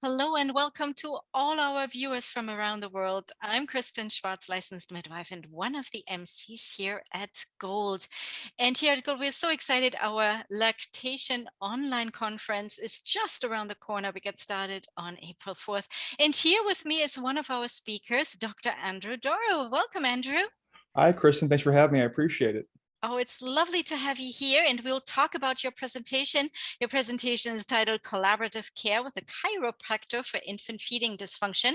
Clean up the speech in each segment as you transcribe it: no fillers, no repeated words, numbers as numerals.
Hello and welcome to all our viewers from around the world. I'm Kristen Schwartz, licensed midwife and one of the MCs here at Gold. And here at Gold, we're so excited. Our Lactation Online Conference is just around the corner. We get started on April 4th. And here with me is one of our speakers, Dr. Andrew Dorough. Welcome, Andrew. Hi, Kristen. Thanks for having me. I appreciate it. Oh, it's lovely to have you here, and we'll talk about your presentation. Your presentation is titled Collaborative Care with a Chiropractor for Infant Feeding Dysfunction.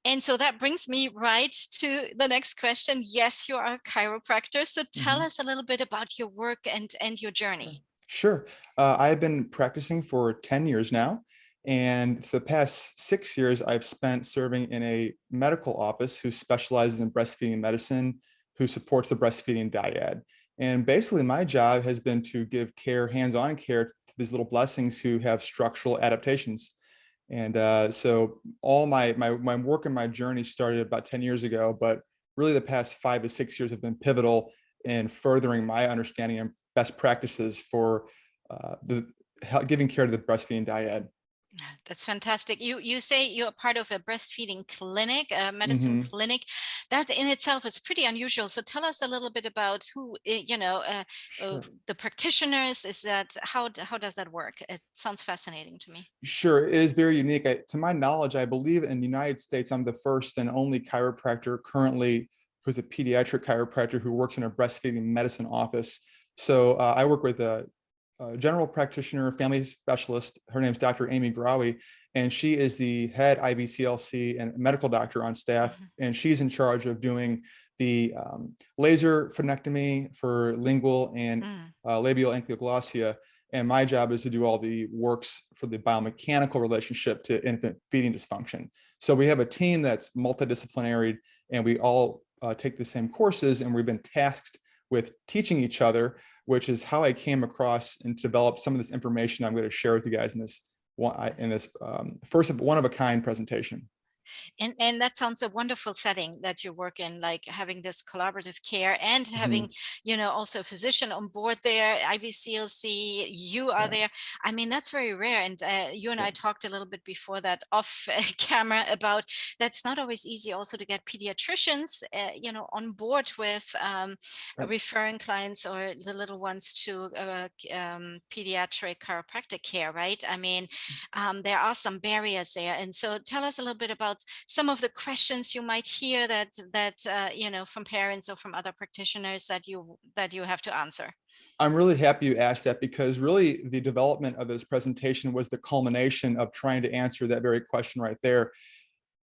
And so that brings me right to the next question. Yes, you are a chiropractor. So tell us a little bit about your work and your journey. Sure. I've been practicing for 10 years now. And for the past 6 years, I've spent serving in a medical office who specializes in breastfeeding medicine, who supports the breastfeeding dyad. And basically, my job has been to give care, hands-on care to these little blessings who have structural adaptations. And so all my work and my journey started about 10 years ago, but really the past 5 to 6 years have been pivotal in furthering my understanding and best practices for giving care to the breastfeeding dyad. That's fantastic. You say you're part of a breastfeeding clinic, a medicine hmm clinic. That in itself is pretty unusual. So tell us a little bit about who, Sure. the practitioners. Is that how does that work? It sounds fascinating to me. Sure, it is very unique. To my knowledge, I believe in the United States, I'm the first and only chiropractor currently who's a pediatric chiropractor who works in a breastfeeding medicine office. So I work with a general practitioner, family specialist. Her name is Dr. Amy Grawi, and she is the head IBCLC and medical doctor on staff. Mhm. And she's in charge of doing the laser phenectomy for lingual and Mm. labial ankyloglossia. And my job is to do all the works for the biomechanical relationship to infant feeding dysfunction. So we have a team that's multidisciplinary, and we all take the same courses, and we've been tasked with teaching each other, which is how I came across and developed some of this information I'm going to share with you guys in this first of one of a kind presentation. And that sounds a wonderful setting that you work in, like having this collaborative care and having, Mhm. also a physician on board there, IBCLC, you are Yeah, there. I mean, that's very rare. And you and yeah, I talked a little bit before that off camera about that's not always easy also to get pediatricians, on board with right. referring clients or the little ones to pediatric chiropractic care, right? I mean, there are some barriers there. And so tell us a little bit about some of the questions you might hear that from parents or from other practitioners that you have to answer. I'm really happy you asked that, because really the development of this presentation was the culmination of trying to answer that very question right there.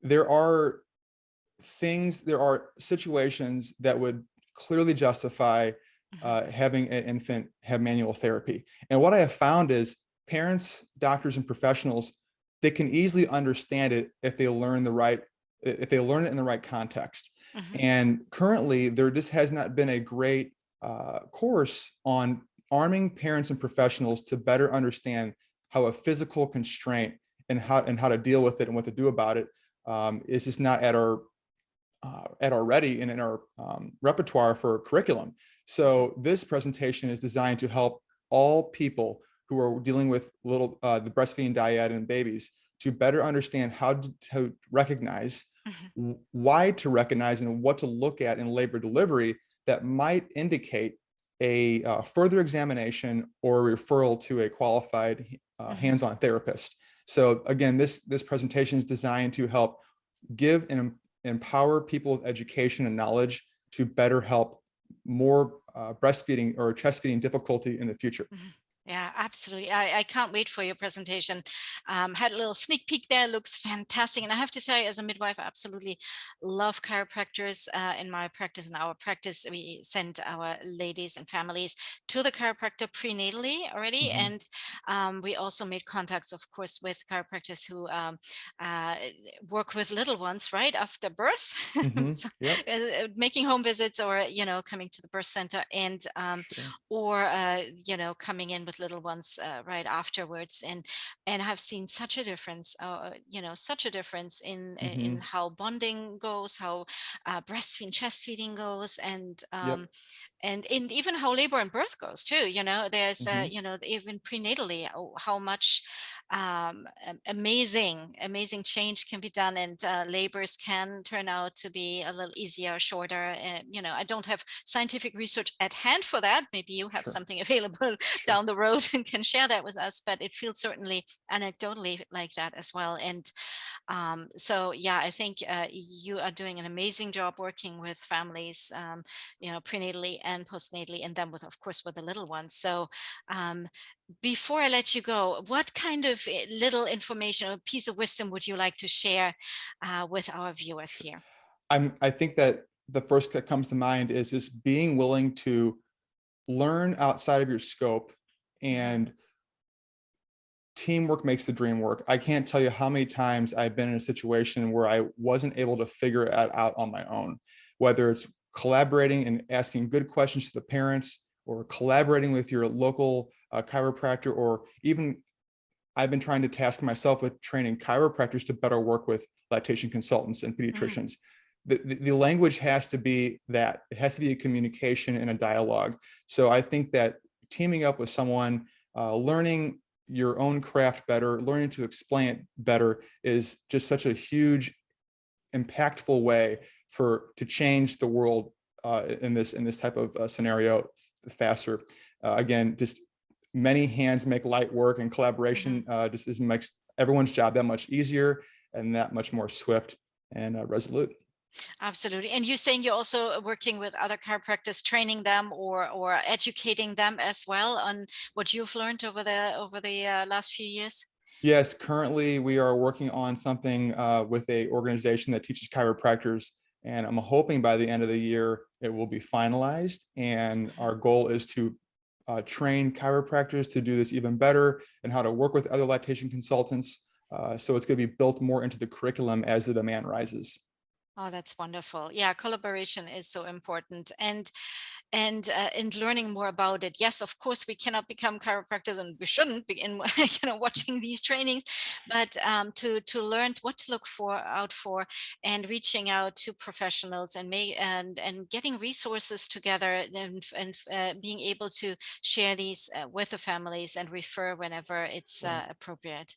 There are there are situations that would clearly justify Mhm. having an infant have manual therapy. And what I have found is parents, doctors, and professionals, they can easily understand it if they learn it in the right context. Mhm. And currently, there just has not been a great course on arming parents and professionals to better understand how a physical constraint and how to deal with it and what to do about it is just not at our ready and in our repertoire for curriculum. So this presentation is designed to help all people who are dealing with the breastfeeding dyad and babies to better understand how to recognize, Mhm. why to recognize, and what to look at in labor delivery that might indicate a further examination or referral to a qualified Mhm. hands-on therapist. So again, this presentation is designed to help give and empower people with education and knowledge to better help more breastfeeding or chest feeding difficulty in the future. Mhm. Yeah, absolutely. I can't wait for your presentation. Had a little sneak peek there. Looks fantastic. And I have to tell you, as a midwife, I absolutely love chiropractors. In my practice, in our practice, we send our ladies and families to the chiropractor prenatally already. Mhm. And we also made contacts, of course, with chiropractors who uh, work with little ones right after birth. Mhm. So, Yep. making home visits or, coming to the birth center and Sure. or coming in with little ones right afterwards, and have seen such a difference, such a difference in Mhm. how bonding goes, how breastfeeding, chest feeding goes, Yep. and in even how labor and birth goes too. There's Mhm. even prenatally, how much amazing change can be done, and labors can turn out to be a little easier, shorter. I don't have scientific research at hand for that. Maybe you have Sure, something available sure. down the road and can share that with us, but it feels certainly anecdotally like that as well. And so yeah, I think you are doing an amazing job working with families, prenatally and postnatally, and then with, of course, with the little ones. So um, before I let you go, what kind of little information or piece of wisdom would you like to share with our viewers Sure. here? I think that the first that comes to mind is just being willing to learn outside of your scope, Mhm. and teamwork makes the dream work. I can't tell you how many times I've been in a situation where I wasn't able to figure it out on my own, whether it's collaborating and asking good questions to the parents, or collaborating with your local chiropractor, or even I've been trying to task myself with training chiropractors to better work with lactation consultants and Mm. pediatricians. The language has to be that. It has to be a communication and a dialogue. So I think that teaming up with someone, learning your own craft better, learning to explain it better is just such a huge, impactful way to change the world in this type of scenario faster. Again, just many hands make light work, and Mhm. collaboration just makes everyone's job that much easier and that much more swift and resolute. Absolutely. And you're saying you're also working with other chiropractors, training them or educating them as well on what you've learned over the last few years. Yes, currently we are working on something with a organization that teaches chiropractors, and I'm hoping by the end of the year it will be finalized. And Mhm. our goal is to train chiropractors to do this even better, and how to work with other lactation consultants. So it's going to be built more into the curriculum as the demand rises. Oh, that's wonderful. Yeah, collaboration is so important, and learning more about it. Yes, of course, we cannot become chiropractors, and we shouldn't begin, watching these trainings, but to learn what to look for out for, and reaching out to professionals, and getting resources together, and being able to share these with the families and refer whenever it's Right. appropriate.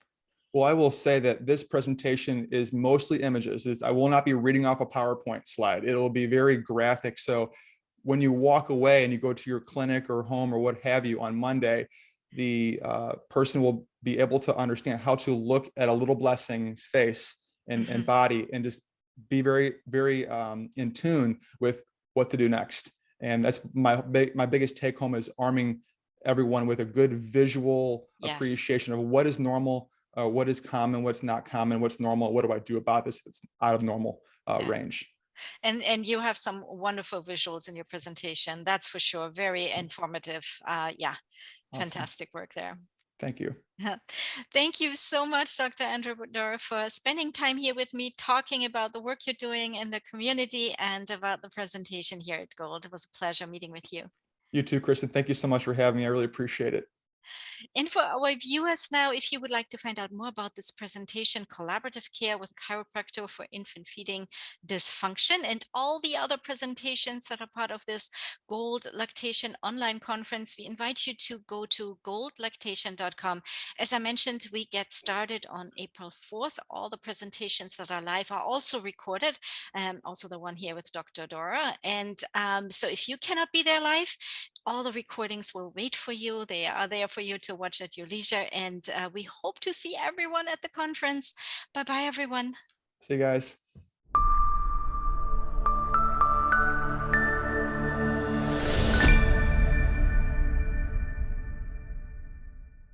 Well, I will say that this presentation is mostly images. I will not be reading off a PowerPoint slide. It'll be very graphic. So when you walk away and you go to your clinic or home or what have you on Monday, the person will be able to understand how to look at a little blessing's face and Mhm. body, and just be very, very in tune with what to do next. And that's my biggest take home, is arming everyone with a good visual Yes. appreciation of what is normal, what is common, what's not common, what's normal, what do I do about this if it's out of normal Yeah. range. And you have some wonderful visuals in your presentation. That's for sure. Very informative. Yeah, Awesome. fantastic work there. Thank you. Thank you so much, Dr. Andrew Dorough, for spending time here with me, talking about the work you're doing in the community and about the presentation here at Gold. It was a pleasure meeting with you. You too, Kristen. Thank you so much for having me. I really appreciate it. And for our viewers now, if you would like to find out more about this presentation, Collaborative Care with Chiropractor for Infant Feeding Dysfunction, and all the other presentations that are part of this Gold Lactation Online Conference, we invite you to go to goldlactation.com. As I mentioned, we get started on April 4th. All the presentations that are live are also recorded, also the one here with Dr. Dora. And so if you cannot be there live, all the recordings will wait for you. They are there for you to watch at your leisure. And we hope to see everyone at the conference. Bye bye, everyone. See you guys.